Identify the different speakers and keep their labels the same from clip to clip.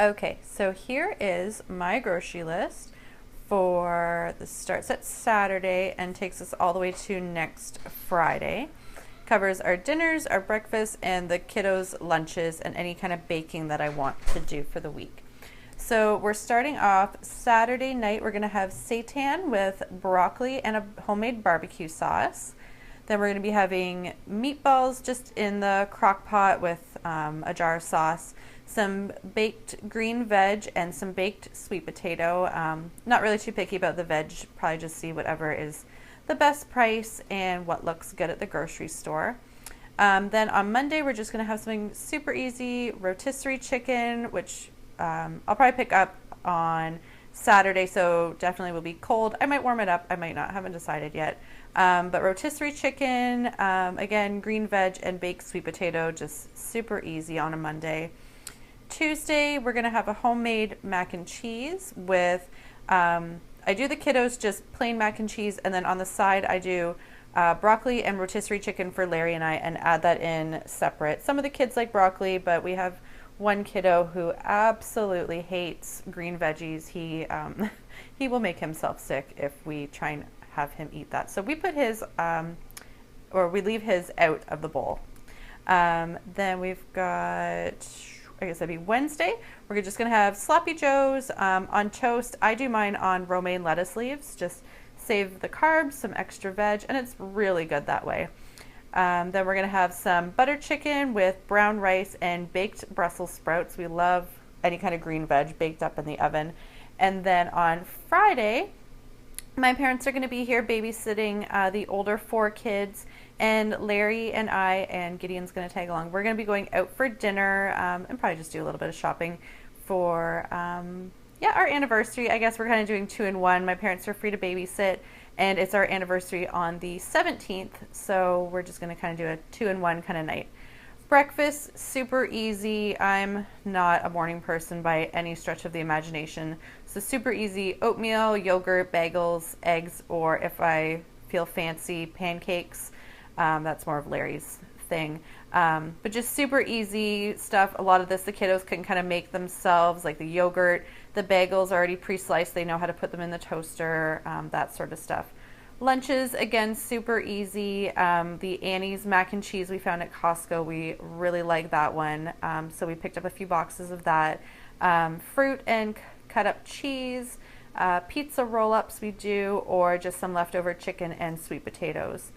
Speaker 1: Okay, so here is my grocery list for this starts at Saturday and takes us all the way to next Friday. Covers our dinners, our breakfasts, and the kiddos' lunches and any kind of baking that I want to do for the week. So we're starting off Saturday night. We're going to have seitan with broccoli and a homemade barbecue sauce. Then we're going to be having meatballs just in the crock pot with a jar of sauce, some baked green veg, and some baked sweet potato. Not really too picky about the veg, probably just see whatever is the best price and what looks good at the grocery store. Then on Monday, we're just going to have something super easy, rotisserie chicken, which I'll probably pick up on Saturday, so definitely will be cold. I might warm it up, I might not, haven't decided yet. But rotisserie chicken, again, green veg and baked sweet potato, just super easy on a Monday. Tuesday, we're going to have a homemade mac and cheese with, I do the kiddos just plain mac and cheese, and then on the side I do broccoli and rotisserie chicken for Larry and I, and add that in separate. Some of the kids like broccoli, but we have one kiddo who absolutely hates green veggies. He he will make himself sick if we try and have him eat that. So we put his, or we leave his out of the bowl. Then we've got, I guess that'd be Wednesday. We're just gonna have sloppy joes on toast. I do mine on romaine lettuce leaves, just save the carbs, some extra veg, and it's really good that way. Then we're gonna have some butter chicken with brown rice and baked Brussels sprouts. We love any kind of green veg baked up in the oven. And then on Friday, my parents are going to be here babysitting the older 4 kids, and Larry and I and Gideon's going to tag along. We're going to be going out for dinner and probably just do a little bit of shopping for our anniversary. I guess we're kind of doing 2 in 1. My parents are free to babysit, and it's our anniversary on the 17th, so we're just going to kind of do a 2 in 1 kind of night. Breakfast, super easy. I'm not a morning person by any stretch of the imagination. So super easy, oatmeal, yogurt, bagels, eggs, or if I feel fancy, pancakes. That's more of Larry's thing. But just super easy stuff. A lot of this the kiddos can kind of make themselves, like the yogurt. The bagels are already pre-sliced. They know how to put them in the toaster, that sort of stuff. Lunches, again, super easy. The Annie's mac and cheese we found at Costco, we really like that one. So we picked up a few boxes of that. Fruit and cut up cheese, pizza roll-ups we do, or just some leftover chicken and sweet potatoes.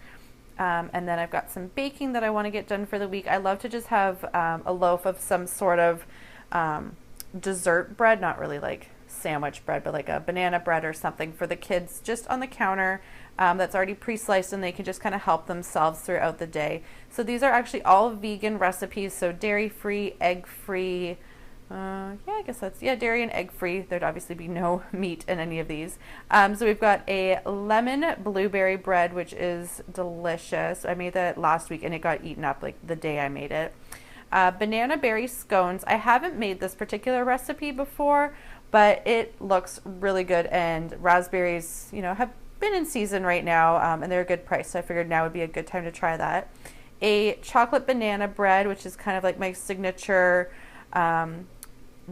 Speaker 1: And then I've got some baking that I want to get done for the week. I love to just have a loaf of some sort of dessert bread, not really like sandwich bread, but like a banana bread or something for the kids just on the counter. That's already pre-sliced, and they can just kind of help themselves throughout the day. So these are actually all vegan recipes, so dairy-free, egg-free, I guess that's, dairy and egg-free. There'd obviously be no meat in any of these. So we've got a lemon blueberry bread, which is delicious. I made that last week, and it got eaten up like the day I made it. Banana berry scones. I haven't made this particular recipe before, but it looks really good, and raspberries, have been in season right now, and they're a good price, so I figured now would be a good time to try that. A chocolate banana bread, which is kind of like my signature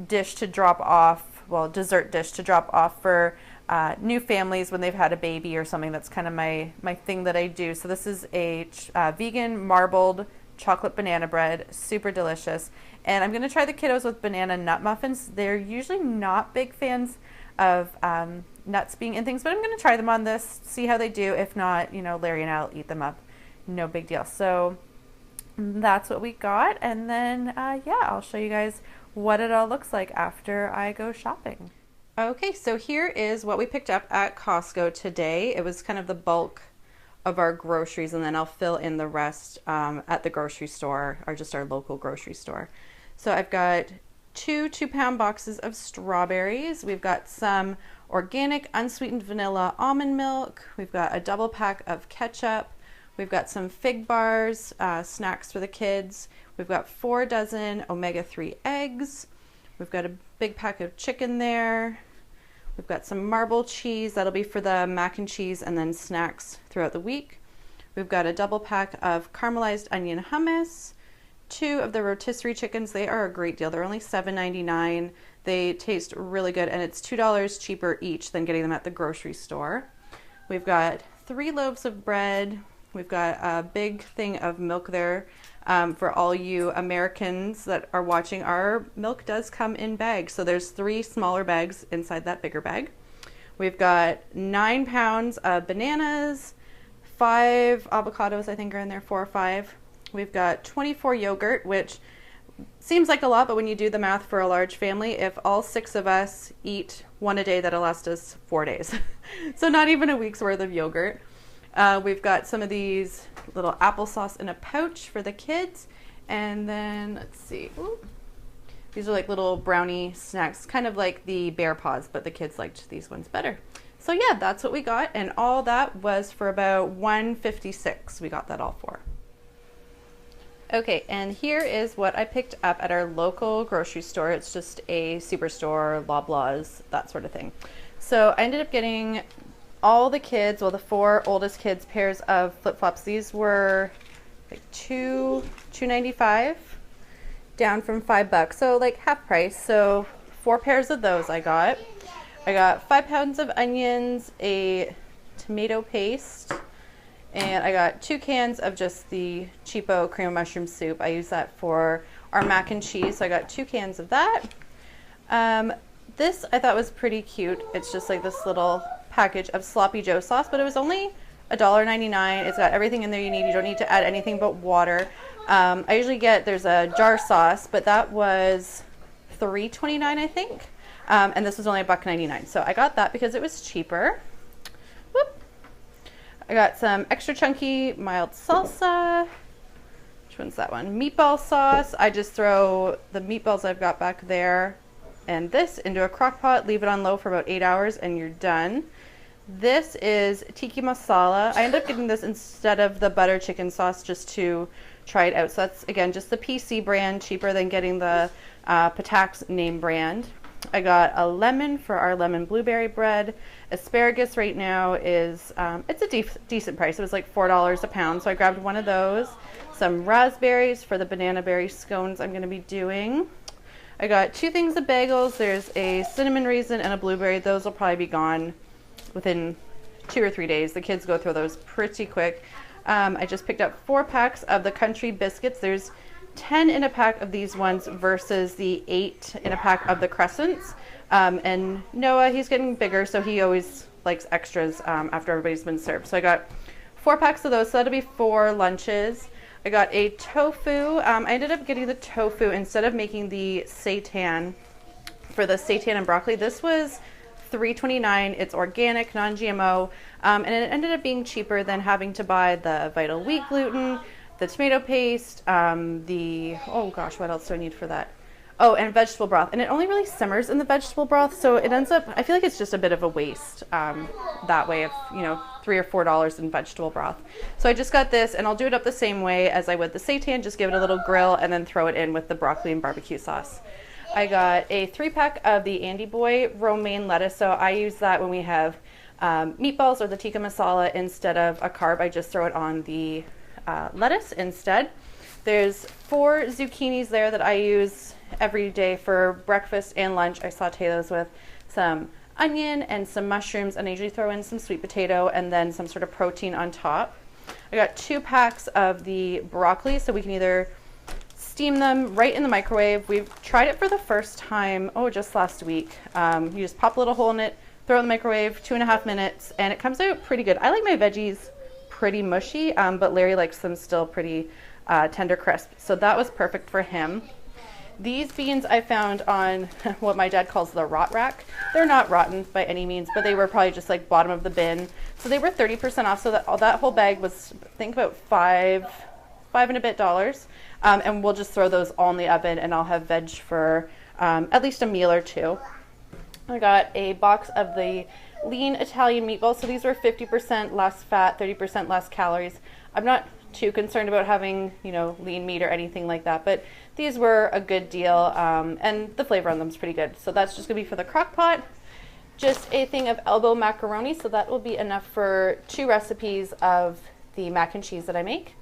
Speaker 1: dish to drop off, dessert dish to drop off for new families when they've had a baby or something. That's kind of my thing that I do. So this is a vegan marbled chocolate banana bread, super delicious. And I'm going to try the kiddos with banana nut muffins. They're usually not big fans of nuts being in things, but I'm going to try them on this, see how they do. If not, Larry and I'll eat them up. No big deal. So that's what we got. And then, I'll show you guys what it all looks like after I go shopping. Okay, so here is what we picked up at Costco today. It was kind of the bulk of our groceries, and then I'll fill in the rest at the grocery store, or just our local grocery store. So I've got 2 2-pound boxes of strawberries. We've got some organic unsweetened vanilla almond milk. We've got a double pack of ketchup. We've got some fig bars, snacks for the kids. We've got 4 dozen omega-3 eggs. We've got a big pack of chicken there. We've got some marble cheese. That'll be for the mac and cheese and then snacks throughout the week. We've got a double pack of caramelized onion hummus, 2 of the rotisserie chickens. They are a great deal. They're only $7.99. They taste really good, and it's $2 cheaper each than getting them at the grocery store. We've got 3 loaves of bread. We've got a big thing of milk there. For all you Americans that are watching, our milk does come in bags. So there's 3 smaller bags inside that bigger bag. We've got 9 pounds of bananas, 5 avocados, I think are in there, 4 or 5. We've got 24 yogurt, which seems like a lot, but when you do the math for a large family, if all 6 of us eat 1 a day, that'll last us 4 days. So not even a week's worth of yogurt. We've got some of these little applesauce in a pouch for the kids. And then, let's see. Ooh. These are like little brownie snacks, kind of like the bear paws, but the kids liked these ones better. So yeah, that's what we got. And all that was for about $1.56. We got that all for. Okay, and here is what I picked up at our local grocery store. It's just a superstore, Loblaws, that sort of thing. So I ended up getting all the kids, well, the 4 oldest kids, pairs of flip-flops. These were like $2.95, down from $5, so like half price. So 4 pairs of those I got. I got 5 pounds of onions, a tomato paste, and I got 2 cans of just the cheapo cream of mushroom soup. I use that for our mac and cheese, so I got 2 cans of that. This I thought was pretty cute. It's just like this little package of sloppy joe sauce, but it was only $1.99. It's got everything in there you need. You don't need to add anything but water. I usually there's a jar sauce, but that was $3.29, I think. And this was only $1.99. So I got that because it was cheaper. Whoop. I got some extra chunky mild salsa. Which one's that one? Meatball sauce. I just throw the meatballs I've got back there and this into a crock pot, leave it on low for about 8 hours, and you're done. This is tiki masala. I ended up getting this instead of the butter chicken sauce just to try it out. So that's, again, just the PC brand, cheaper than getting the Patak's name brand. I got a lemon for our lemon blueberry bread. Asparagus right now is, it's a decent price. It was like $4 a pound, so I grabbed one of those. Some raspberries for the banana berry scones I'm going to be doing. I got 2 things of bagels. There's a cinnamon raisin and a blueberry. Those will probably be gone within 2 or 3 days. The kids go through those pretty quick. I just picked up 4 packs of the country biscuits. There's 10 in a pack of these ones versus the 8 in a pack of the crescents. And Noah, he's getting bigger, so he always likes extras after everybody's been served. So I got 4 packs of those, so that'll be 4 lunches. I got a tofu. I ended up getting the tofu instead of making the seitan for the seitan and broccoli. This was $3.29. It's organic, non-GMO, and it ended up being cheaper than having to buy the vital wheat gluten, the tomato paste, oh gosh, what else do I need for that? Oh, and vegetable broth. And it only really simmers in the vegetable broth, so it ends up, I feel like it's just a bit of a waste that way of, you know, $3 or $4 in vegetable broth. So I just got this, and I'll do it up the same way as I would the seitan, just give it a little grill and then throw it in with the broccoli and barbecue sauce. I got a 3-pack of the Andy Boy romaine lettuce, so I use that when we have meatballs or the tikka masala instead of a carb. I just throw it on the lettuce instead. There's 4 zucchinis there that I use every day for breakfast and lunch. I saute those with some onion and some mushrooms, and I usually throw in some sweet potato and then some sort of protein on top. I got 2 packs of the broccoli, so we can either steam them right in the microwave. We've tried it for the first time, just last week. You just pop a little hole in it, throw it in the microwave, 2.5 minutes, and it comes out pretty good. I like my veggies pretty mushy, but Larry likes them still pretty tender crisp. So that was perfect for him. These beans I found on what my dad calls the rot rack. They're not rotten by any means, but they were probably just like bottom of the bin. So they were 30% off, so that whole bag was, I think, about $5 and a bit. And we'll just throw those all in the oven, and I'll have veg for at least a meal or 2. I got a box of the lean Italian meatballs. So these were 50% less fat, 30% less calories. I'm not too concerned about having, lean meat or anything like that, but these were a good deal, and the flavor on them is pretty good. So that's just gonna be for the crock pot. Just a thing of elbow macaroni, so that will be enough for 2 recipes of the mac and cheese that I make.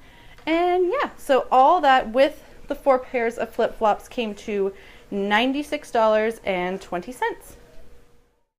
Speaker 1: And yeah, so all that with the 4 pairs of flip-flops came to $96.20.